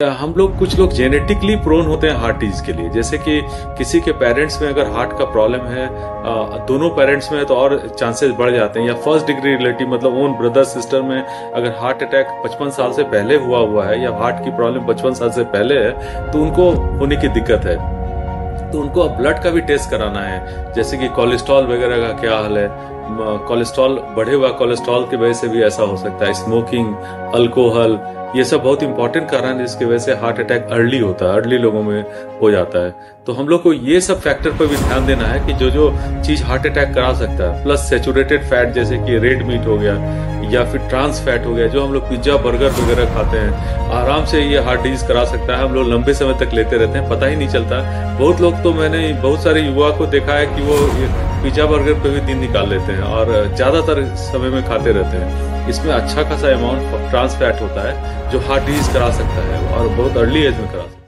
हम लोग कुछ लोग जेनेटिकली प्रोन होते हैं हार्ट डिजीज के लिए, जैसे कि किसी के पेरेंट्स में अगर हार्ट का प्रॉब्लम है, दोनों पेरेंट्स में तो और चांसेस बढ़ जाते हैं। या फर्स्ट डिग्री रिलेटिव मतलब ओन ब्रदर सिस्टर में अगर हार्ट अटैक 55 साल से पहले हुआ है या हार्ट की प्रॉब्लम 55 साल से पहले है तो उनको होने की दिक्कत है। तो उनको अब ब्लड का भी टेस्ट कराना है, जैसे कि कोलेस्ट्रॉल वगैरह का क्या हाल है। कोलेस्ट्रॉल बढ़े हुआ कोलेस्ट्रॉल की वजह से भी ऐसा हो सकता है। स्मोकिंग, अल्कोहल, ये सब बहुत इंपॉर्टेंट कारण है जिसकी वजह से हार्ट अटैक अर्ली होता है, अर्ली लोगों में हो जाता है। तो हम लोग को ये सब फैक्टर पर भी ध्यान देना है कि जो जो चीज हार्ट अटैक करा सकता है, प्लस सेचुरेटेड फैट जैसे कि रेड मीट हो गया या फिर ट्रांस फैट हो गया, जो हम लोग पिज्जा बर्गर वगैरह खाते हैं, आराम से ये हार्ट डिजीज करा सकता है। हम लोग लंबे समय तक लेते रहते हैं, पता ही नहीं चलता। बहुत लोग तो मैंने बहुत सारे युवा को देखा है कि वो पिज्जा बर्गर पे भी दिन निकाल लेते हैं और ज्यादातर समय में खाते रहते हैं। इसमें अच्छा खासा अमाउंट ट्रांस फैट होता है जो हार्ट डिजीज करा सकता है और बहुत अर्ली एज में करा सकता है।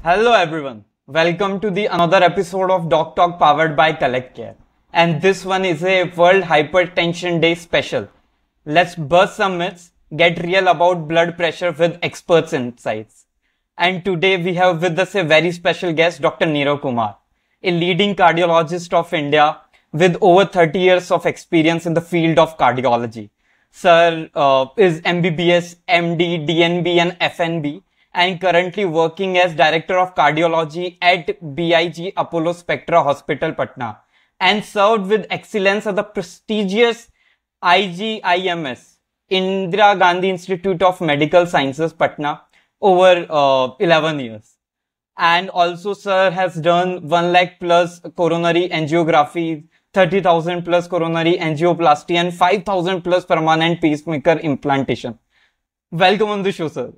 Hello everyone, welcome to the another episode of Doc Talk powered by Collect Care, and this one is a World Hypertension Day special. Let's bust some myths, get real about blood pressure with experts' insights. And today we have with us a very special guest, Dr. Neerav Kumar, a leading cardiologist of India with over 30 years of experience in the field of cardiology. Sir is MBBS, MD, DNB and FNB, and currently working as Director of Cardiology at BIG Apollo Spectra Hospital, Patna, and served with excellence at the prestigious IGIMS, Indira Gandhi Institute of Medical Sciences, Patna, over 11 years. And also, sir has done 1 lakh plus coronary angiography, 30,000 plus coronary angioplasty, and 5,000 plus permanent pacemaker implantation. Welcome on the show, sir.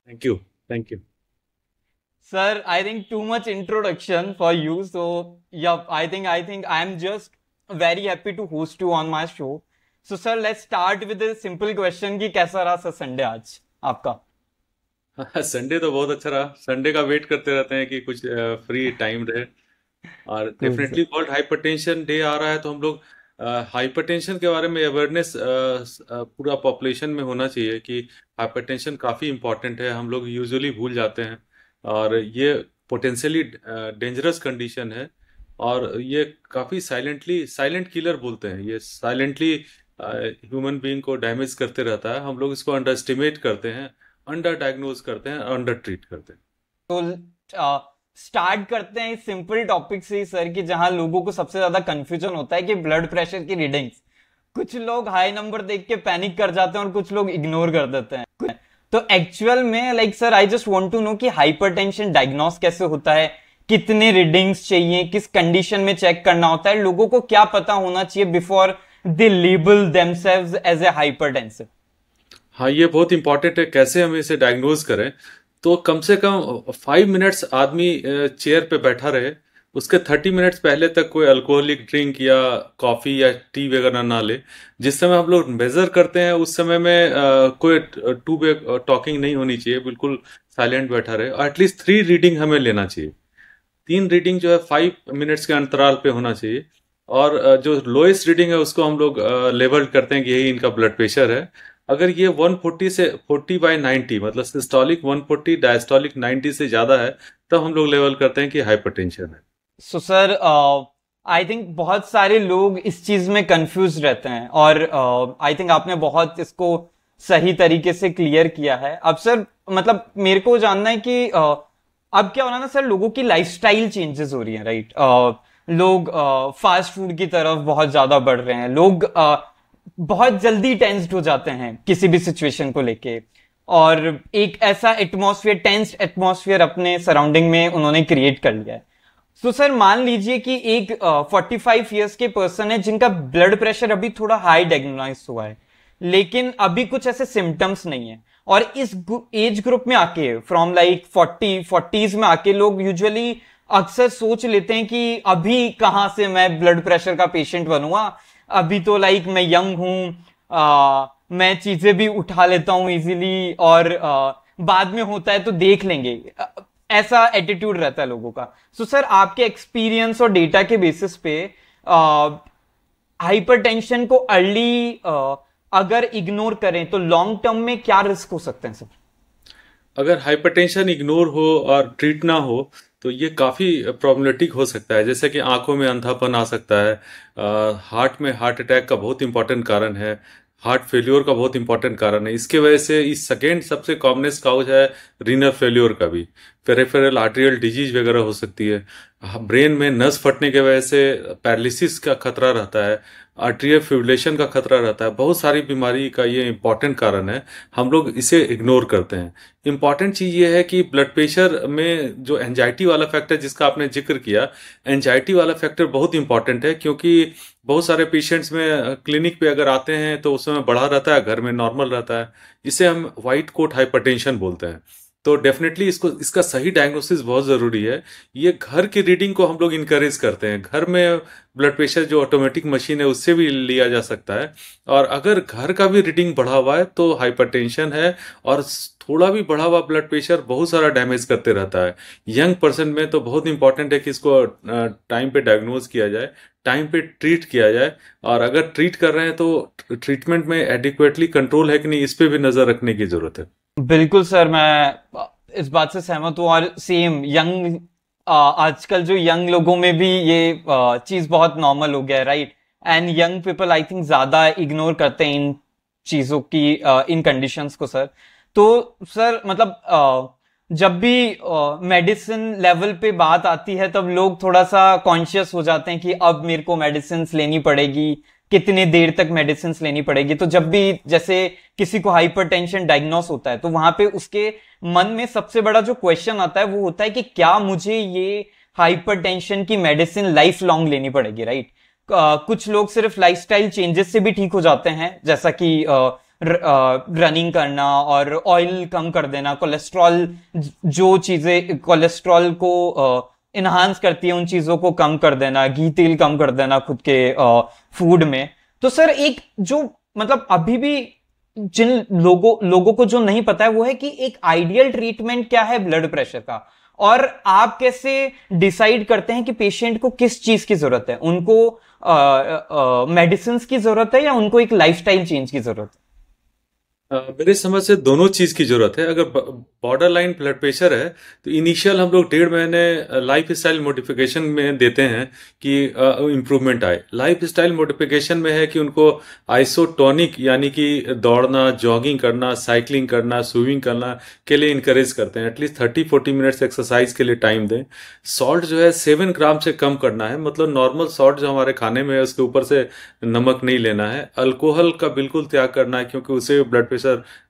Thank you. Thank you. Sir, I think too much introduction for you. So, yeah, I think I'm just very happy to host you on my show. So, sir, let's start with a simple question कि कैसा रहा sir Sunday आज आपका? Sunday तो बहुत अच्छा रहा। Sunday का वेट करते रहते हैं कि कुछ फ्री टाइम रहे। और डेफिनेटली वर्ल्ड हाइपरटेंशन डे आ रहा है तो हम लोग हाइपरटेंशन के बारे में अवेयरनेस पूरा पॉपुलेशन में होना चाहिए कि हाइपरटेंशन काफ़ी इम्पोर्टेंट है। हम लोग यूजुअली भूल जाते हैं और ये पोटेंशियली डेंजरस कंडीशन है और ये काफ़ी साइलेंट किलर बोलते हैं। ये साइलेंटली ह्यूमन बीइंग को डैमेज करते रहता है। हम लोग इसको अंडर एस्टिमेट करते हैं, अंडर डायग्नोज करते हैं, अंडर ट्रीट करते हैं। तो स्टार्ट करते हैं इस सिंपल टॉपिक से सर कि जहां लोगों को सबसे ज्यादा कंफ्यूजन होता है कि ब्लड प्रेशर की रीडिंग्स, कुछ लोग हाई नंबर देख के पैनिक कर जाते हैं और कुछ लोग इग्नोर कर देते हैं। तो एक्चुअल में like sir I just want to know कि हाइपरटेंशन डायग्नोस कैसे होता है, कितने रीडिंग्स चाहिए, किस कंडीशन में चेक करना होता है, लोगों को क्या पता होना चाहिए before they label themselves as a hypertensive. हाँ, ये बहुत इंपॉर्टेंट है कैसे हम इसे डायग्नोज करें। तो कम से कम 5 मिनट्स आदमी चेयर पे बैठा रहे, उसके 30 मिनट्स पहले तक कोई अल्कोहलिक ड्रिंक या कॉफ़ी या टी वगैरह ना ले। जिस समय हम लोग मेजर करते हैं उस समय में कोई टू वे टॉकिंग नहीं होनी चाहिए, बिल्कुल साइलेंट बैठा रहे। और एटलीस्ट 3 रीडिंग हमें लेना चाहिए। 3 रीडिंग जो है 5 मिनट्स के अंतराल पे होना चाहिए। और जो लोएस्ट रीडिंग है उसको हम लोग लेवल करते हैं कि यही इनका ब्लड प्रेशर है। अगर ये 140 से 40/90 मतलब सिस्टोलिक 140 डायस्टोलिक 90 से ज्यादा है तब हम लोग लेवल करते हैं कि हाइपरटेंशन है। सो सर आई थिंक बहुत सारे लोग इस चीज में कंफ्यूज रहते हैं और आई थिंक आपने बहुत इसको सही तरीके से क्लियर किया है। अब सर मतलब मेरे को जानना है कि अब क्या हो रहा है ना सर, लोगों की लाइफस्टाइल चेंजेस हो रही है, राइट? लोग फास्ट फूड की तरफ बहुत ज्यादा बढ़ रहे हैं, लोग बहुत जल्दी टेंस्ड हो जाते हैं किसी भी सिचुएशन को लेके, और एक ऐसा एटमॉस्फेयर, टेंस्ड एटमॉस्फेयर अपने सराउंडिंग में उन्होंने क्रिएट कर लिया है। तो सर मान लीजिए कि एक 45 इयर्स के पर्सन है जिनका ब्लड प्रेशर अभी थोड़ा हाई डायग्नोज हुआ है, लेकिन अभी कुछ ऐसे सिम्टम्स नहीं है, और इस एज ग्रुप में आके फ्रॉम लाइक 40s में आके लोग यूजुअली अक्सर सोच लेते हैं कि अभी कहां से मैं ब्लड प्रेशर का पेशेंट बनूंगा, अभी तो लाइक मैं यंग हूं, मैं चीजें भी उठा लेता हूं इजीली, और बाद में होता है तो देख लेंगे, ऐसा एटीट्यूड रहता है लोगों का। सो सर आपके एक्सपीरियंस और डेटा के बेसिस पे हाइपरटेंशन को अर्ली अगर इग्नोर करें तो लॉन्ग टर्म में क्या रिस्क हो सकते हैं सर? अगर हाइपरटेंशन इग्नोर हो और ट्रीट ना हो तो ये काफ़ी प्रॉब्लमेटिक हो सकता है, जैसे कि आंखों में अंधापन आ सकता है, हार्ट में हार्ट अटैक का बहुत इंपॉर्टेंट कारण है, हार्ट फेल्योर का बहुत इंपॉर्टेंट कारण है। इसके वजह से इस सेकेंड सबसे कॉमनेस्ट काउज है रीनल फेल्योर का भी, पेरिफेरल आर्टेरियल डिजीज वगैरह हो सकती है। ब्रेन में नस फटने की वजह से पैरालिसिस का खतरा रहता है, आर्टेरियल फिब्रिलेशन का खतरा रहता है। बहुत सारी बीमारी का ये इंपॉर्टेंट कारण है, हम लोग इसे इग्नोर करते हैं। इंपॉर्टेंट चीज़ ये है कि ब्लड प्रेशर में जो एंजाइटी वाला फैक्टर जिसका आपने जिक्र किया, एंजाइटी वाला फैक्टर बहुत इंपॉर्टेंट है, क्योंकि बहुत सारे पेशेंट्स में क्लिनिक पे अगर आते हैं तो उस समय बढ़ा रहता है, घर में नॉर्मल रहता है। इसे हम व्हाइट कोट हाइपरटेंशन बोलते हैं। तो डेफिनेटली इसका सही डायग्नोसिस बहुत ज़रूरी है। ये घर की रीडिंग को हम लोग इनकरेज करते हैं। घर में ब्लड प्रेशर जो ऑटोमेटिक मशीन है उससे भी लिया जा सकता है, और अगर घर का भी रीडिंग बढ़ा हुआ है तो हाइपरटेंशन है। और थोड़ा भी बढ़ा हुआ ब्लड प्रेशर बहुत सारा डैमेज करते रहता है। यंग पर्सन में तो बहुत इंपॉर्टेंट है कि इसको टाइम पे डायग्नोज किया जाए, टाइम पे ट्रीट किया जाए, और अगर ट्रीट कर रहे हैं तो ट्रीटमेंट में एडिक्वेटली कंट्रोल है कि नहीं, इस पे भी नज़र रखने की ज़रूरत है। बिल्कुल सर, मैं इस बात से सहमत हूँ। और सेम यंग आजकल जो यंग लोगों में भी ये चीज बहुत नॉर्मल हो गया है, right? And young people I think ज्यादा इग्नोर करते हैं इन चीजों की, इन कंडीशंस को सर। तो सर मतलब जब भी मेडिसिन लेवल पे बात आती है तब लोग थोड़ा सा कॉन्शियस हो जाते हैं कि अब मेरे को मेडिसिन लेनी पड़ेगी, कितने देर तक मेडिसिन लेनी पड़ेगी। तो जब भी जैसे किसी को हाइपरटेंशन डायग्नोस होता है तो वहां पे उसके मन में सबसे बड़ा जो क्वेश्चन आता है वो होता है कि क्या मुझे ये हाइपरटेंशन की मेडिसिन लाइफ लॉन्ग लेनी पड़ेगी, राइट? कुछ लोग सिर्फ लाइफस्टाइल चेंजेस से भी ठीक हो जाते हैं, जैसा कि रनिंग करना और ऑयल कम कर देना, कोलेस्ट्रॉल, जो चीजें कोलेस्ट्रॉल को इनहांस करती है उन चीजों को कम कर देना, घी तेल कम कर देना खुद के फूड में। तो सर एक जो मतलब अभी भी जिन लोगों को जो नहीं पता है वो है कि एक आइडियल ट्रीटमेंट क्या है ब्लड प्रेशर का, और आप कैसे डिसाइड करते हैं कि पेशेंट को किस चीज की जरूरत है, उनको मेडिसिन की जरूरत है या उनको एक लाइफस्टाइल चेंज की जरूरत है? मेरे समझ से दोनों चीज़ की ज़रूरत है। अगर बॉर्डर लाइन ब्लड प्रेशर है तो इनिशियल हम लोग 1.5 महीने लाइफ स्टाइल मॉडिफिकेशन में देते हैं कि इम्प्रूवमेंट आए। लाइफ स्टाइल मॉडिफिकेशन में है कि उनको आइसोटोनिक यानी कि दौड़ना, जॉगिंग करना, साइकिलिंग करना, स्विमिंग करना के लिए इनकरेज करते हैं। एटलीस्ट 30-40 मिनट्स एक्सरसाइज के लिए टाइम दें। सॉल्ट जो है 7 ग्राम से कम करना है, मतलब नॉर्मल सॉल्ट जो हमारे खाने में है उसके ऊपर से नमक नहीं लेना है। अल्कोहल का बिल्कुल त्याग करना है क्योंकि उससे ब्लड प्रेशर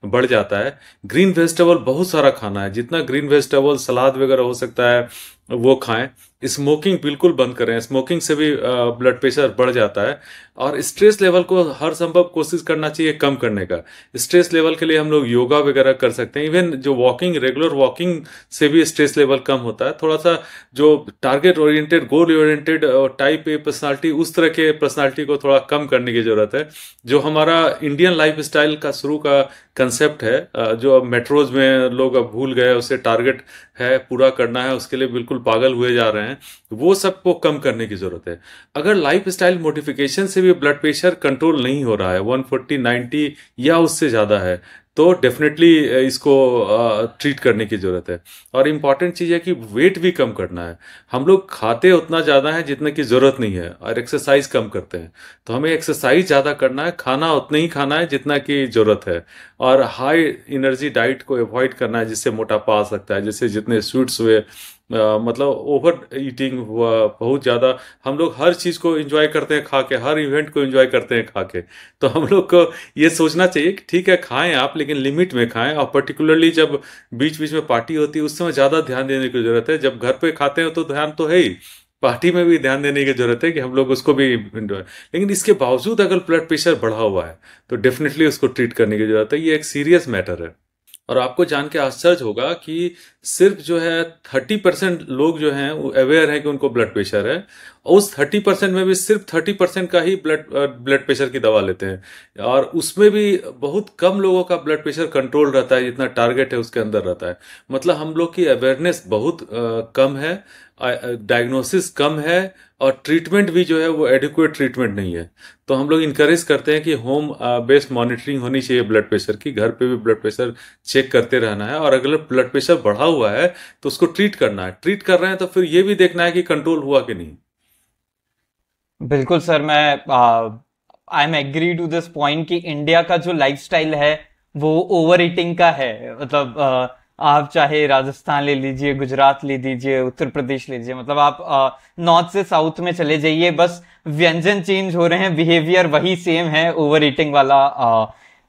बढ़ जाता है। ग्रीन वेजिटेबल बहुत सारा खाना है, जितना ग्रीन वेजिटेबल सलाद वगैरह हो सकता है वो खाएं। स्मोकिंग बिल्कुल बंद करें, स्मोकिंग से भी ब्लड प्रेशर बढ़ जाता है। और स्ट्रेस लेवल को हर संभव कोशिश करना चाहिए कम करने का। स्ट्रेस लेवल के लिए हम लोग योगा वगैरह कर सकते हैं। इवन जो वॉकिंग, रेगुलर वॉकिंग से भी स्ट्रेस लेवल कम होता है। थोड़ा सा जो target oriented, goal oriented type A personality, उस तरह के पर्सनालिटी को थोड़ा कम करने की जरूरत है। जो हमारा इंडियन लाइफ स्टाइल का शुरू का कंसेप्ट है, जो अब मेट्रोज में लोग अब भूल गए, उसे टारगेट है पूरा करना है, उसके लिए बिल्कुल पागल हुए जा रहे हैं, वो सबको कम करने की जरूरत है। अगर लाइफ स्टाइल मॉडिफिकेशन से भी ब्लड प्रेशर कंट्रोल नहीं हो रहा है, 140/90 या उससे ज़्यादा है, तो डेफिनेटली इसको ट्रीट करने की ज़रूरत है। और इम्पॉर्टेंट चीज़ है कि वेट भी कम करना है। हम लोग खाते उतना ज़्यादा है जितने की ज़रूरत नहीं है, और एक्सरसाइज कम करते हैं। तो हमें एक्सरसाइज ज़्यादा करना है, खाना उतना ही खाना है जितना की ज़रूरत है, और हाई एनर्जी डाइट को अवॉइड करना है जिससे मोटापा आ सकता है। जैसे जितने स्वीट्स हुए, मतलब ओवर ईटिंग हुआ बहुत ज़्यादा। हम लोग हर चीज़ को एंजॉय करते हैं खा के, हर इवेंट को एंजॉय करते हैं खा के। तो हम लोग को ये सोचना चाहिए कि ठीक है खाएं आप, लेकिन लिमिट में खाएं। और पर्टिकुलरली जब बीच बीच में पार्टी होती है उस समय ज़्यादा ध्यान देने की ज़रूरत है। जब घर पे खाते हैं तो ध्यान तो है ही, पार्टी में भी ध्यान देने की जरूरत है कि हम लोग उसको भी एंजॉय। लेकिन इसके बावजूद अगर ब्लड प्रेशर बढ़ा हुआ है तो डेफिनेटली उसको ट्रीट करने की जरूरत है। ये एक सीरियस मैटर है। और आपको जान के आश्चर्य होगा कि सिर्फ जो है 30% लोग जो हैं वो अवेयर है कि उनको ब्लड प्रेशर है। उस 30% में भी सिर्फ 30% का ही ब्लड प्रेशर की दवा लेते हैं, और उसमें भी बहुत कम लोगों का ब्लड प्रेशर कंट्रोल रहता है, जितना टारगेट है उसके अंदर रहता है। मतलब हम लोग की अवेयरनेस बहुत कम है। डायग्नोसिस कम है और ट्रीटमेंट भी जो है वो एडिक्वेट ट्रीटमेंट नहीं है। तो हम लोग इनकरेज करते हैं कि होम बेस्ड मॉनिटरिंग होनी चाहिए ब्लड प्रेशर की, घर पे भी ब्लड प्रेशर चेक करते रहना है, और अगर ब्लड प्रेशर बढ़ा हुआ है तो उसको ट्रीट करना है। ट्रीट कर रहे हैं तो फिर ये भी देखना है कि कंट्रोल हुआ कि नहीं। बिल्कुल सर, मैं I am agree to this point कि इंडिया का जो लाइफस्टाइल है वो ओवर ईटिंग का है। मतलब आप चाहे राजस्थान ले लीजिए, गुजरात ले लीजिए, उत्तर प्रदेश ले लीजिए, मतलब आप नॉर्थ से साउथ में चले जाइए, बस व्यंजन चेंज हो रहे हैं, बिहेवियर वही सेम है, ओवर ईटिंग वाला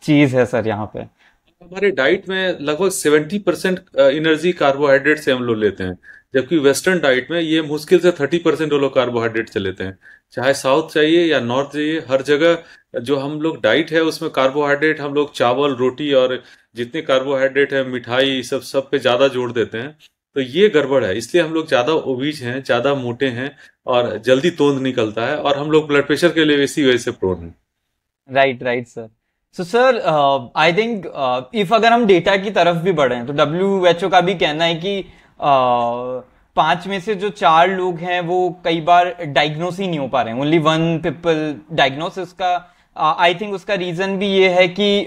चीज है सर यहाँ पे। हमारे डाइट में लगभग 70% एनर्जी कार्बोहाइड्रेट से हम लोग लेते हैं, जबकि वेस्टर्न डाइट में ये मुश्किल से 30% वो लोग कार्बोहाइड्रेट से लेते हैं। चाहे साउथ चाहिए या नॉर्थ चाहिए, हर जगह जो हम लोग डाइट है उसमें कार्बोहाइड्रेट हम लोग चावल, रोटी और जितने कार्बोहाइड्रेट है, मिठाई, सब पे ज्यादा जोड़ देते हैं। तो ये गड़बड़ है, इसलिए हम लोग ज्यादा ओबीज हैं, ज्यादा मोटे हैं, और जल्दी तोंद निकलता है, और हम लोग ब्लड प्रेशर के लिए इसी वजह से प्रोन हैं। Right right sir. So sir, I think if अगर हम डेटा की तरफ भी बढ़े तो WHO का भी कहना है कि 5 में से जो 4 लोग हैं वो कई बार डायग्नोस ही नहीं हो पा रहे हैं, ओनली 1 पीपल डायग्नोसिस का। आई थिंक उसका रीजन भी ये है कि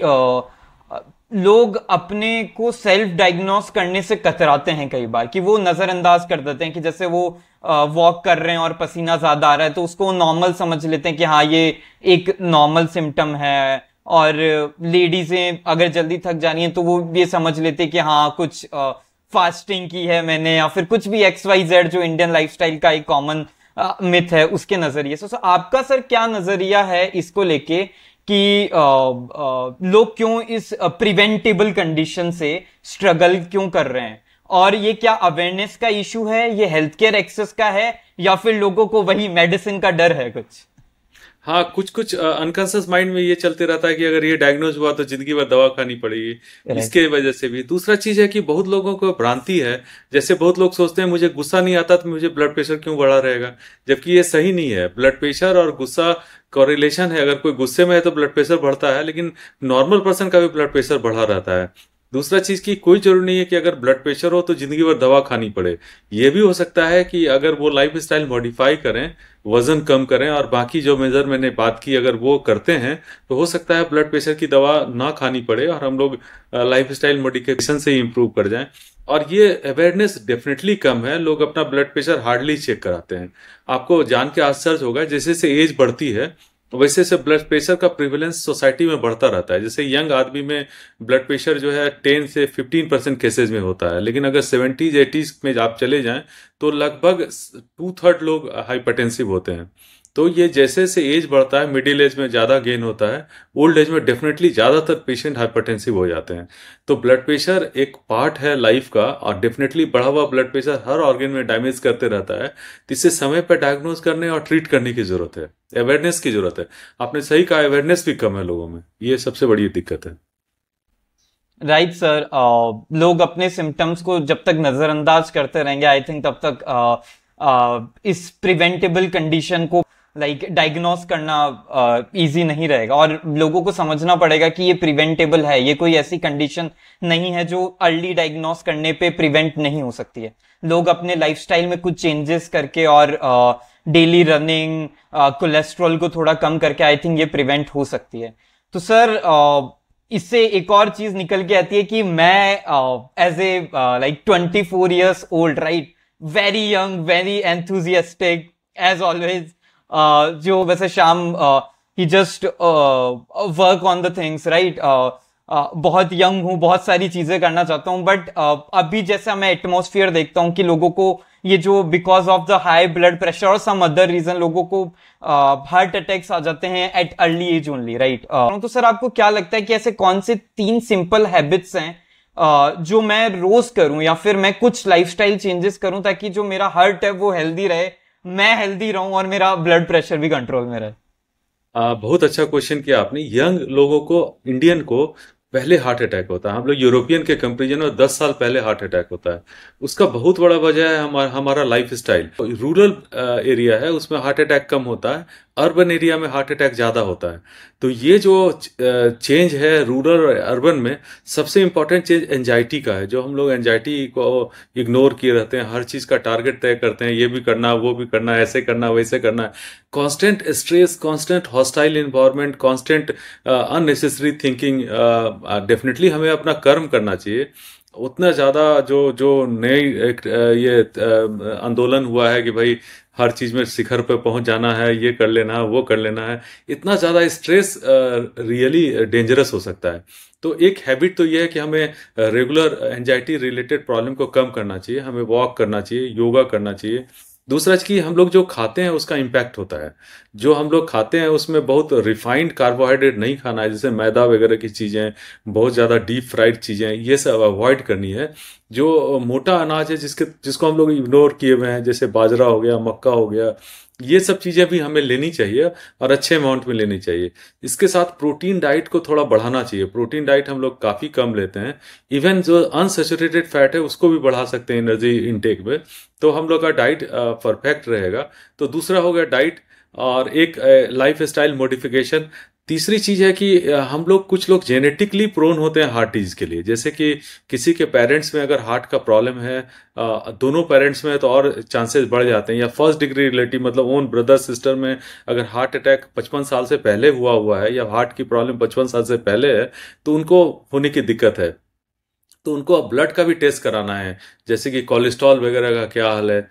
लोग अपने को सेल्फ डायग्नोस करने से कतराते हैं कई बार, कि वो नजरअंदाज कर देते हैं कि जैसे वो वॉक कर रहे हैं और पसीना ज्यादा आ रहा है तो उसको नॉर्मल समझ लेते हैं कि हाँ ये एक नॉर्मल सिम्टम है। और लेडीजें अगर जल्दी थक जा रही हैं तो वो ये समझ लेते हैं कि हाँ कुछ फास्टिंग की है मैंने, या फिर कुछ भी XYZ जो इंडियन लाइफस्टाइल का एक कॉमन मिथ है उसके नजरिए से। आपका सर क्या नजरिया है इसको लेके कि लोग क्यों इस प्रिवेंटेबल कंडीशन से स्ट्रगल क्यों कर रहे हैं, और ये क्या अवेयरनेस का इशू है, ये हेल्थ केयर एक्सेस का है, या फिर लोगों को वही मेडिसिन का डर है कुछ? हाँ, कुछ कुछ अनकॉन्शियस माइंड में ये चलते रहता है कि अगर ये डायग्नोज हुआ तो जिंदगी भर दवा खानी पड़ेगी, इसके वजह से भी। दूसरा चीज है कि बहुत लोगों को भ्रांति है, जैसे बहुत लोग सोचते हैं मुझे गुस्सा नहीं आता तो मुझे ब्लड प्रेशर क्यों बढ़ा रहेगा, जबकि ये सही नहीं है। ब्लड प्रेशर और गुस्सा कोरिलेशन है, अगर कोई गुस्से में है तो ब्लड प्रेशर बढ़ता है, लेकिन नॉर्मल पर्सन का भी ब्लड प्रेशर बढ़ा रहता है। दूसरा चीज की कोई जरूरी नहीं है कि अगर ब्लड प्रेशर हो तो जिंदगी भर दवा खानी पड़े। ये भी हो सकता है कि अगर वो लाइफ स्टाइल मॉडिफाई करें, वजन कम करें, और बाकी जो मेजर मैंने बात की अगर वो करते हैं, तो हो सकता है ब्लड प्रेशर की दवा ना खानी पड़े और हम लोग लाइफ स्टाइल मॉडिफिकेशन से ही इंप्रूव कर जाएं। और ये अवेयरनेस डेफिनेटली कम है, लोग अपना ब्लड प्रेशर हार्डली चेक कराते हैं। आपको जान के आश्चर्य होगा, जैसे जैसे एज बढ़ती है वैसे से ब्लड प्रेशर का प्रिवेलेंस सोसाइटी में बढ़ता रहता है। जैसे यंग आदमी में ब्लड प्रेशर जो है 10 से 15% केसेज में होता है, लेकिन अगर 70s 80s में आप चले जाएं तो लगभग 2/3 लोग हाइपरटेंसिव होते हैं। तो ये जैसे जैसे एज बढ़ता है, मिडिल एज में ज़्यादा गेन होता है, ओल्ड एज में डेफिनेटली ज़्यादातर पेशेंट हाइपरटेंसिव हो जाते हैं। तो ब्लड प्रेशर एक पार्ट है लाइफ का, और डेफिनेटली बढ़ा हुआ ब्लड प्रेशर हर ऑर्गन में डैमेज करते रहता है। तो इसे समय पर डायग्नोज करने और ट्रीट करने की जरूरत है, अवेयरनेस की जरूरत है। आपने सही कहा, अवेयरनेस भी कम है लोगों में, ये सबसे बड़ी दिक्कत है। Right sir. लोग अपने सिम्टम्स को जब तक नजरअंदाज करते रहेंगे, आई थिंक तब तक इस प्रिवेंटेबल कंडीशन को डायग्नोस करना इजी नहीं रहेगा। और लोगों को समझना पड़ेगा कि ये प्रिवेंटेबल है, ये कोई ऐसी कंडीशन नहीं है जो अर्ली डायग्नोस करने पे प्रिवेंट नहीं हो सकती है। लोग अपने लाइफस्टाइल में कुछ चेंजेस करके और डेली रनिंग, कोलेस्ट्रॉल को थोड़ा कम करके आई थिंक ये प्रिवेंट हो सकती है। तो सर, इससे एक और चीज निकल के आती है कि मैं as a 24 years old, right, very young, very enthusiastic as always, जो वैसे शाम ही just work on the things, right, बहुत यंग हूँ, बहुत सारी चीजें करना चाहता हूँ, बट अभी जैसा मैं एटमॉस्फेयर देखता हूँ कि लोगों को ये जो because of the high blood pressure और सम अदर रीजन लोगों को हार्ट अटैक्स आ जाते हैं at early age only, right. तो सर आपको क्या लगता है कि ऐसे कौन से 3 सिंपल हैबिट्स हैं जो मैं रोज करूं, या फिर मैं कुछ लाइफस्टाइल चेंजेस करूं ताकि जो मेरा हार्ट है वो हेल्दी रहे, मैं हेल्दी रहूं और मेरा ब्लड प्रेशर भी कंट्रोल में रहे? बहुत अच्छा क्वेश्चन किया आपने। यंग लोगों को, इंडियन को पहले हार्ट अटैक होता है, हम लोग यूरोपियन के कंपेरिजन में 10 साल पहले हार्ट अटैक होता है। उसका बहुत बड़ा वजह है हमारा लाइफ स्टाइल। रूरल एरिया है उसमें हार्ट अटैक कम होता है, अर्बन एरिया में हार्ट अटैक ज़्यादा होता है। तो ये जो चेंज है रूरल और अर्बन में, सबसे इम्पोर्टेंट चेंज एंजाइटी का है। जो हम लोग एंजाइटी को इग्नोर किए रहते हैं, हर चीज़ का टारगेट तय करते हैं, ये भी करना वो भी करना, ऐसे करना वैसे करना है। Constant stress, constant hostile environment, constant unnecessary thinking. Definitely हमें अपना कर्म करना चाहिए। उतना ज़्यादा जो जो नई ये आंदोलन हुआ है कि भाई हर चीज़ में शिखर पे पहुंच जाना है, ये कर लेना है वो कर लेना है, इतना ज़्यादा स्ट्रेस रियली डेंजरस हो सकता है। तो एक हैबिट तो ये है कि हमें रेगुलर एंजाइटी रिलेटेड प्रॉब्लम को कम करना चाहिए, हमें वॉक करना चाहिए, योगा करना चाहिए। दूसरा कि हम लोग जो खाते हैं उसका इम्पैक्ट होता है। जो हम लोग खाते हैं उसमें बहुत रिफाइंड कार्बोहाइड्रेट नहीं खाना है, जैसे मैदा वगैरह की चीज़ें, बहुत ज़्यादा डीप फ्राइड चीज़ें, ये सब अवॉइड करनी है। जो मोटा अनाज है जिसको हम लोग इग्नोर किए हुए हैं, जैसे बाजरा हो गया, मक्का हो गया, ये सब चीज़ें भी हमें लेनी चाहिए और अच्छे अमाउंट में लेनी चाहिए। इसके साथ प्रोटीन डाइट को थोड़ा बढ़ाना चाहिए। प्रोटीन डाइट हम लोग काफ़ी कम लेते हैं। इवन जो अनसैचुरेटेड फैट है उसको भी बढ़ा सकते हैं एनर्जी इनटेक में। तो हम लोग का डाइट परफेक्ट रहेगा। तो दूसरा हो गया डाइट, और एक लाइफ स्टाइल मॉडिफिकेशन। तीसरी चीज है कि हम लोग कुछ लोग जेनेटिकली प्रोन होते हैं हार्ट डिजीज के लिए। जैसे कि किसी के पेरेंट्स में अगर हार्ट का प्रॉब्लम है, दोनों पेरेंट्स में, तो और चांसेस बढ़ जाते हैं। या फर्स्ट डिग्री रिलेटिव मतलब ओन ब्रदर सिस्टर में अगर हार्ट अटैक 55 साल से पहले हुआ है, या हार्ट की प्रॉब्लम 55 साल से पहले है, तो उनको होने की दिक्कत है। तो उनको अब ब्लड का भी टेस्ट कराना है, जैसे कि कोलेस्ट्रॉल वगैरह का क्या हाल है।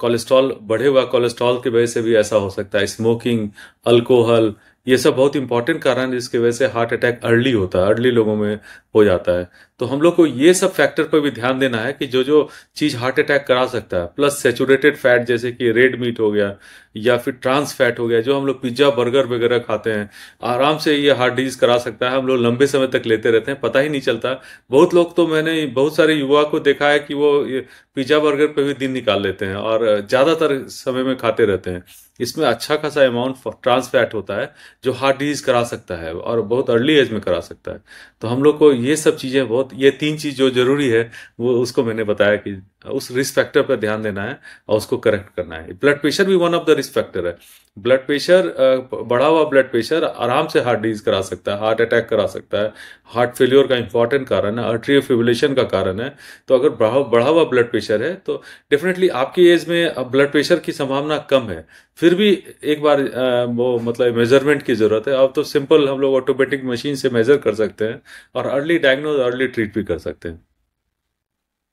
कोलेस्ट्रॉल, बढ़े हुआ कोलेस्ट्रॉल की वजह से भी ऐसा हो सकता है। स्मोकिंग, अल्कोहल, ये सब बहुत इंपॉर्टेंट कारण है जिसकी वजह से हार्ट अटैक अर्ली होता है, अर्ली लोगों में हो जाता है। तो हम लोग को ये सब फैक्टर पर भी ध्यान देना है कि जो जो चीज़ हार्ट अटैक करा सकता है, प्लस सेचुरेटेड फैट जैसे कि रेड मीट हो गया या फिर ट्रांस फैट हो गया, जो हम लोग पिज्ज़ा बर्गर वगैरह खाते हैं, आराम से ये हार्ट डिजीज करा सकता है। हम लोग लंबे समय तक लेते रहते हैं, पता ही नहीं चलता। बहुत लोग, तो मैंने बहुत सारे युवा को देखा है कि वो पिज्ज़ा बर्गर पे भी दिन निकाल लेते हैं और ज़्यादातर समय में खाते रहते हैं। इसमें अच्छा खासा अमाउंट ट्रांस फैट होता है जो हार्ट डिजीज करा सकता है और बहुत अर्ली एज में करा सकता है। तो हम लोग को ये सब चीज़ें बहुत, ये 3 चीज़ जो जरूरी है वो उसको मैंने बताया कि उस रिस्क फैक्टर पर ध्यान देना है और उसको करेक्ट करना है। ब्लड प्रेशर भी one of the risk factor है। ब्लड प्रेशर, बढ़ा हुआ ब्लड प्रेशर आराम से हार्ट डिजीज करा सकता है, हार्ट अटैक करा सकता है, हार्ट फेल्योर का इंपॉर्टेंट कारण है, आर्टरियल फिब्रिलेशन का कारण है। तो अगर बढ़ा हुआ ब्लड प्रेशर है तो डेफिनेटली आपकी एज में ब्लड प्रेशर की संभावना कम है। फिर भी एक बार वो मतलब मेजरमेंट की जरूरत है। अब तो सिंपल हम लोग ऑटोमेटिक मशीन से मेजर कर सकते हैं और अर्ली डायग्नोज, अर्ली ट्रीट भी कर सकते हैं।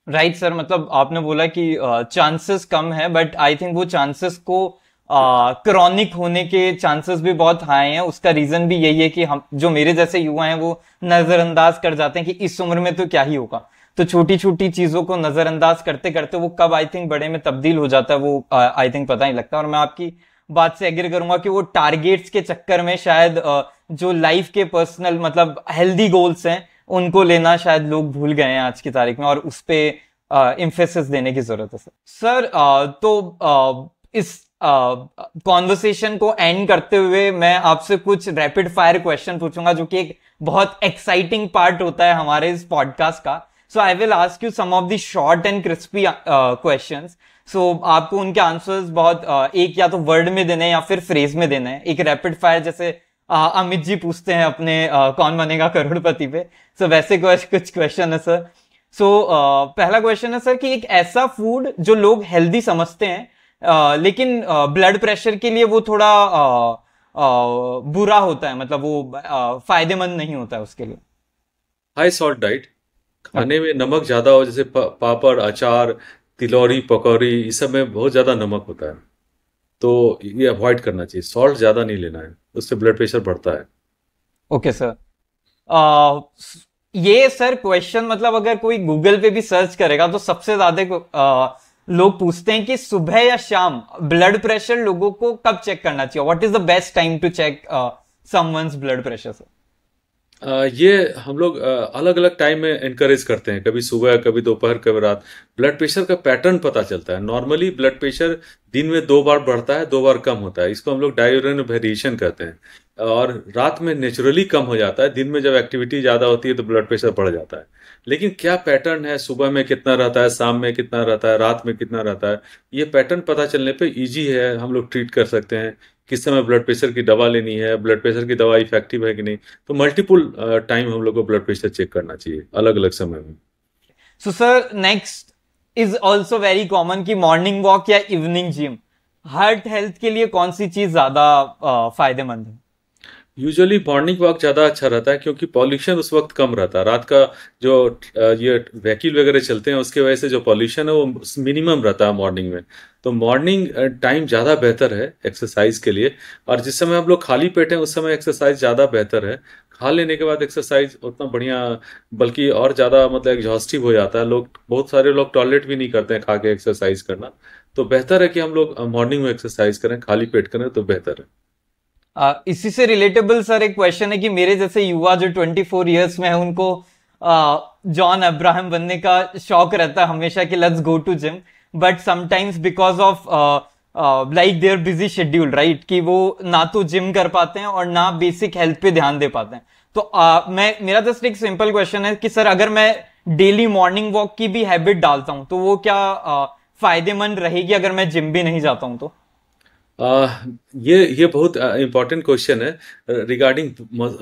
राइट सर, मतलब आपने बोला कि चांसेस कम है, बट आई थिंक वो चांसेस को क्रॉनिक होने के चांसेस भी बहुत हाई हैं। उसका रीजन भी यही है कि हम जो मेरे जैसे युवा हैं वो नजरअंदाज कर जाते हैं कि इस उम्र में तो क्या ही होगा। तो छोटी छोटी चीजों को नजरअंदाज करते करते वो कब आई थिंक बड़े में तब्दील हो जाता है वो आई थिंक पता नहीं लगता। और मैं आपकी बात से एग्री करूंगा कि वो टारगेट्स के चक्कर में शायद जो लाइफ के पर्सनल मतलब हेल्दी गोल्स हैं उनको लेना शायद लोग भूल गए हैं आज की तारीख में, और उस पे एम्फेसिस देने की जरूरत है सर। इस कॉन्वर्सेशन को एंड करते हुए मैं आपसे कुछ रैपिड फायर क्वेश्चन पूछूंगा, जो कि एक बहुत एक्साइटिंग पार्ट होता है हमारे इस पॉडकास्ट का। So I will ask you some of the short and crispy questions. So आपको उनके आंसर्स बहुत एक या तो वर्ड में देने हैं या फिर फ्रेज में देना है। एक रैपिड फायर जैसे अमित जी पूछते हैं अपने कौन बनेगा करोड़पति पे। सो वैसे कुछ क्वेश्चन है सर। सो पहला क्वेश्चन है सर कि एक ऐसा फूड जो लोग हेल्दी समझते हैं लेकिन ब्लड प्रेशर के लिए वो थोड़ा बुरा होता है, मतलब वो फायदेमंद नहीं होता है उसके लिए। हाई सॉल्ट डाइट, खाने में नमक ज्यादा हो, जैसे पापड़, अचार, तिलौरी, पकौड़ी, इस सब में बहुत ज्यादा नमक होता है, तो ये अवॉइड करना चाहिए। सॉल्ट ज्यादा नहीं लेना है, उससे ब्लड प्रेशर बढ़ता है। Okay sir. ये सर क्वेश्चन मतलब अगर कोई गूगल पे भी सर्च करेगा तो सबसे ज्यादा लोग पूछते हैं कि सुबह या शाम ब्लड प्रेशर लोगों को कब चेक करना चाहिए। What is the best time to check someone's blood pressure sir? ये हम लोग अलग अलग टाइम में इनकरेज करते हैं, कभी सुबह, कभी दोपहर, कभी रात। ब्लड प्रेशर का पैटर्न पता चलता है। नॉर्मली ब्लड प्रेशर दिन में 2 बार बढ़ता है, 2 बार कम होता है। इसको हम लोग डाययूरनल वेरिएशन कहते हैं। और रात में नेचुरली कम हो जाता है, दिन में जब एक्टिविटी ज़्यादा होती है तो ब्लड प्रेशर बढ़ जाता है। लेकिन क्या पैटर्न है, सुबह में कितना रहता है, शाम में कितना रहता है, रात में कितना रहता है, ये पैटर्न पता चलने पे इजी है, हम लोग ट्रीट कर सकते हैं। किस समय ब्लड प्रेशर की दवा लेनी है, ब्लड प्रेशर की दवा इफेक्टिव है कि नहीं। तो मल्टीपल टाइम हम लोग को ब्लड प्रेशर चेक करना चाहिए, अलग अलग समय में। So sir next is also very common कि मॉर्निंग वॉक या इवनिंग जिम, हार्ट हेल्थ के लिए कौन सी चीज ज्यादा फायदेमंद है? यूजुअली मॉर्निंग वॉक ज़्यादा अच्छा रहता है, क्योंकि पॉल्यूशन उस वक्त कम रहता है। रात का जो ये व्हीकल वगैरह चलते हैं उसके वजह से जो पॉल्यूशन है वो मिनिमम रहता है मॉर्निंग में। तो मॉर्निंग टाइम ज़्यादा बेहतर है एक्सरसाइज के लिए। और जिस समय हम लोग खाली पेट हैं उस समय एक्सरसाइज ज़्यादा बेहतर है। खा लेने के बाद एक्सरसाइज उतना बढ़िया, बल्कि और ज़्यादा मतलब एग्जॉस्टिव हो जाता है। लोग, बहुत सारे लोग टॉयलेट भी नहीं करते हैं खा के एक्सरसाइज करना। तो बेहतर है कि हम लोग मॉर्निंग में एक्सरसाइज करें, खाली पेट करें तो बेहतर है। इसी से रिलेटेबल सर एक क्वेश्चन है कि मेरे जैसे युवा जो 24 इयर्स में है उनको जॉन अब्राहम बनने का शौक रहता है हमेशा कि let's go to gym, but sometimes because of like their busy schedule right कि वो ना तो जिम कर पाते हैं और ना बेसिक हेल्थ पे ध्यान दे पाते हैं। तो मेरा जस्ट एक सिंपल क्वेश्चन है कि सर अगर मैं डेली मॉर्निंग वॉक की भी हैबिट डालता हूं तो वो क्या फायदेमंद रहेगी अगर मैं जिम भी नहीं जाता हूं तो? आ, ये बहुत इम्पोर्टेंट क्वेश्चन है रिगार्डिंग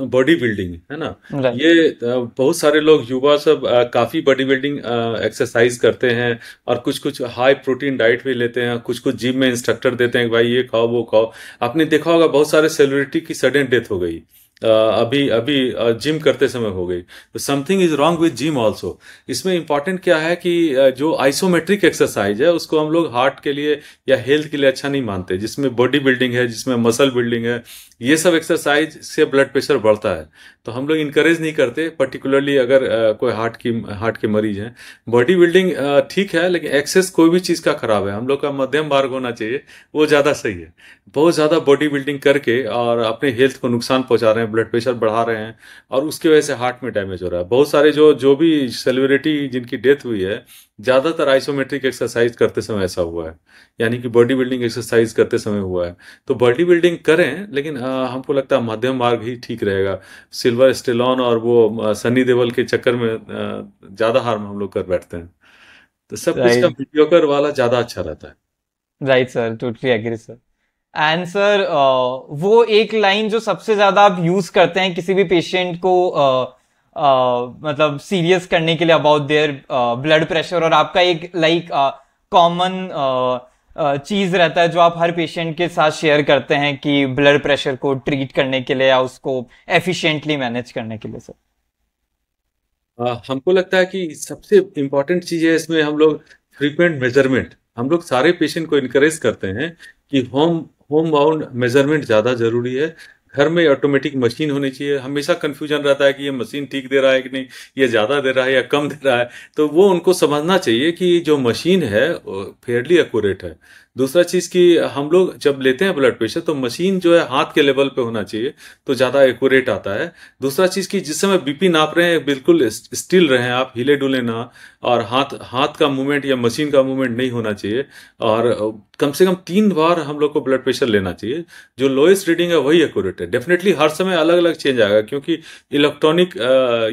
बॉडी बिल्डिंग, है ना। राइट। ये बहुत सारे लोग, युवा सब काफ़ी बॉडी बिल्डिंग एक्सरसाइज करते हैं और कुछ कुछ हाई प्रोटीन डाइट भी लेते हैं। कुछ कुछ जिम में इंस्ट्रक्टर देते हैं कि भाई ये खाओ वो खाओ। आपने देखा होगा बहुत सारे सेलिब्रिटी की सडन डेथ हो गई, अभी अभी जिम करते समय हो गई। तो something is wrong with gym also. इसमें इंपॉर्टेंट क्या है कि जो आइसोमेट्रिक एक्सरसाइज है उसको हम लोग हार्ट के लिए या हेल्थ के लिए अच्छा नहीं मानते। जिसमें बॉडी बिल्डिंग है, जिसमें मसल बिल्डिंग है, ये सब एक्सरसाइज से ब्लड प्रेशर बढ़ता है। तो हम लोग इनकरेज नहीं करते, पर्टिकुलरली अगर कोई हार्ट के मरीज हैं। बॉडी बिल्डिंग ठीक है, लेकिन एक्सेस कोई भी चीज़ का खराब है। हम लोग का मध्यम मार्ग होना चाहिए, वो ज़्यादा सही है। बहुत ज़्यादा बॉडी बिल्डिंग करके और अपने हेल्थ को नुकसान पहुंचा रहे हैं, ब्लड प्रेशर बढ़ा रहे हैं, और उसकी वजह से हार्ट में डैमेज हो रहा है। बहुत सारे जो जो भी सेलिब्रिटी जिनकी डेथ हुई है, ज़्यादातर आइसोमेट्रिक एक्सरसाइज करते समय ऐसा हुआ है, यानी कि बॉडी बिल्डिंग एक्सरसाइज करते समय हुआ है। तो बॉडी बिल्डिंग करें, लेकिन हमको लगता है मध्यम मार्ग ही ठीक रहेगा। सिल्वर स्टेलोन और वो सनी देओल के चक्कर में ज़्यादा हार्म हम लोग कर बैठते हैं। तो सब कुछ का राइट। मीडियोकर वाला ज़्यादा अच्छा रहता है। Right sir, totally agree sir. And sir वो एक लाइन जो सबसे ज्यादा आप यूज करते हैं किसी भी पेशेंट को मतलब सीरियस करने के लिए अबाउट देयर ब्लड प्रेशर, और आपका एक लाइक कॉमन चीज रहता है जो आप हर पेशेंट के साथ शेयर करते हैं कि ब्लड प्रेशर को ट्रीट करने के लिए या उसको एफिशिएंटली मैनेज करने के लिए सर? हमको लगता है कि सबसे इम्पोर्टेंट चीज़ है इसमें हम लोग फ्रीक्वेंट मेजरमेंट। हम लोग सारे पेशेंट को इनकरेज करते हैं कि होम होम बाउंड मेजरमेंट ज़्यादा जरूरी है। घर में ऑटोमेटिक मशीन होनी चाहिए। हमेशा कंफ्यूजन रहता है कि ये मशीन ठीक दे रहा है कि नहीं, ये ज़्यादा दे रहा है या कम दे रहा है। तो वो उनको समझना चाहिए कि जो मशीन है फेयरली एक्यूरेट है। दूसरा चीज़ कि हम लोग जब लेते हैं ब्लड प्रेशर तो मशीन जो है हाथ के लेवल पे होना चाहिए, तो ज़्यादा एक्यूरेट आता है। दूसरा चीज़ कि जिस समय बीपी नाप रहे हैं बिल्कुल स्टिल रहें, आप हिले डुले ना, और हाथ हाथ का मूवमेंट या मशीन का मूवमेंट नहीं होना चाहिए। और कम से कम 3 बार हम लोग को ब्लड प्रेशर लेना चाहिए। जो लोएस्ट रीडिंग है वही एक्यूरेट है। डेफिनेटली हर समय अलग अलग चेंज आएगा, क्योंकि इलेक्ट्रॉनिक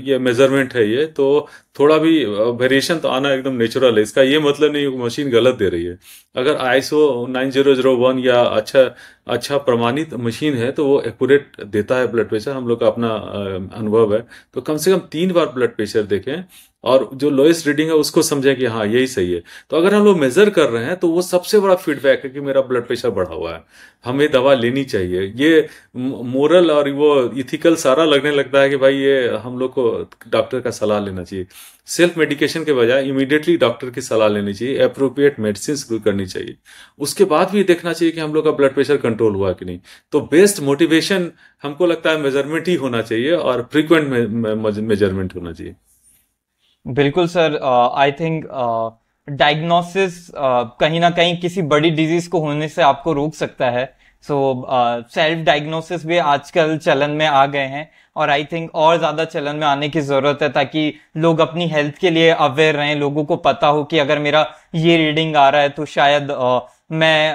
ये मेजरमेंट है ये, तो थोड़ा भी वेरिएशन तो आना एकदम नेचुरल है। इसका ये मतलब नहीं मशीन गलत दे रही है। अगर ISO 9001 या अच्छा प्रमाणित मशीन है तो वो एक्यूरेट देता है ब्लड प्रेशर। हम लोग का अपना अनुभव है। तो कम से कम 3 बार ब्लड प्रेशर देखें और जो लोएस्ट रीडिंग है उसको समझें कि हाँ यही सही है। तो अगर हम लोग मेजर कर रहे हैं तो वो सबसे बड़ा फीडबैक है कि मेरा ब्लड प्रेशर बढ़ा हुआ है, हमें दवा लेनी चाहिए। ये मोरल और वो इथिकल सारा लगने लगता है कि भाई ये हम लोग को डॉक्टर का सलाह लेना चाहिए। सेल्फ मेडिकेशन के बजाय इमीडिएटली डॉक्टर की सलाह लेनी चाहिए, अप्रोप्रिएट मेडिसिन शुरू करनी चाहिए। उसके बाद भी देखना चाहिए कि हम लोग का ब्लड प्रेशर कंट्रोल हुआ कि नहीं। तो बेस्ट मोटिवेशन हमको लगता है मेजरमेंट ही होना चाहिए और फ्रीक्वेंट मेजरमेंट होना चाहिए। बिल्कुल सर। आई थिंक डायग्नोसिस कहीं ना कहीं किसी बड़ी डिजीज को होने से आपको रोक सकता है। सो सेल्फ डायग्नोसिस भी आजकल चलन में आ गए हैं, और आई थिंक और ज्यादा चलन में आने की जरूरत है ताकि लोग अपनी हेल्थ के लिए अवेयर रहें, लोगों को पता हो कि अगर मेरा ये रीडिंग आ रहा है तो शायद मैं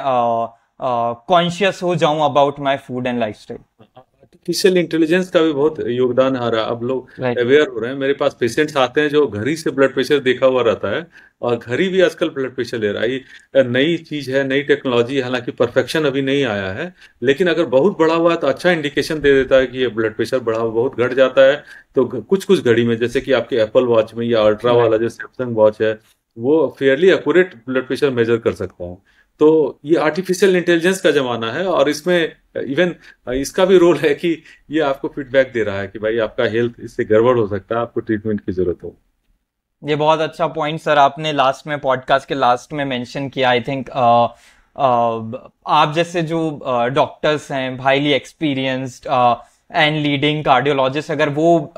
कॉन्शियस हो जाऊं about my food and lifestyle. Artificial intelligence का भी बहुत योगदान आ रहा है। अब लोग राइट। अवेयर हो रहे हैं। मेरे पास पेशेंट्स आते हैं जो घर ही से ब्लड प्रेशर देखा हुआ रहता है और घर ही भी आजकल ब्लड प्रेशर ले रहा है। ये नई चीज है, नई टेक्नोलॉजी है, हालांकि परफेक्शन अभी नहीं आया है, लेकिन अगर बहुत बढ़ा हुआ है तो अच्छा इंडिकेशन दे देता है कि ये ब्लड प्रेशर बढ़ा हुआ, बहुत घट जाता है तो कुछ कुछ घड़ी में, जैसे कि आपके एप्पल वॉच में या अल्ट्रा वाला राइट। जो सैमसंग वॉच है, वो Fairlie accurate blood pressure measure कर सकता है। तो ये आर्टिफिशियल इंटेलिजेंस का जमाना है और इसमें इवन इसका भी रोल है कि ये आपको फीडबैक दे रहा है कि भाई आपका हेल्थ इससे गड़बड़ हो सकता है, आपको ट्रीटमेंट की जरूरत हो। ये बहुत अच्छा पॉइंट सर आपने लास्ट में, पॉडकास्ट के लास्ट में मेंशन किया। आई थिंक आप जैसे जो डॉक्टर्स हैं, highly experienced and leading cardiologist, अगर वो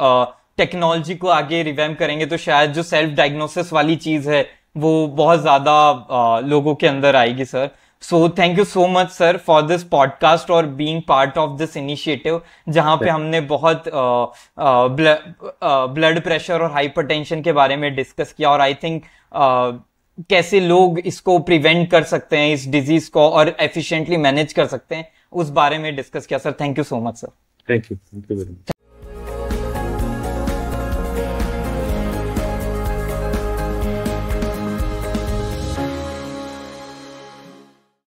टेक्नोलॉजी को आगे रिवैम्प करेंगे तो शायद जो सेल्फ डायग्नोसिस वाली चीज है वो बहुत ज्यादा लोगों के अंदर आएगी sir. So thank you so much sir for this podcast और being part of this initiative, जहां पे हमने बहुत ब्लड प्रेशर और हाइपरटेंशन के बारे में डिस्कस किया, और आई थिंक कैसे लोग इसको प्रिवेंट कर सकते हैं, इस डिजीज को, और एफिशिएंटली मैनेज कर सकते हैं, उस बारे में डिस्कस किया sir. Thank you so much sir. Thank you very much.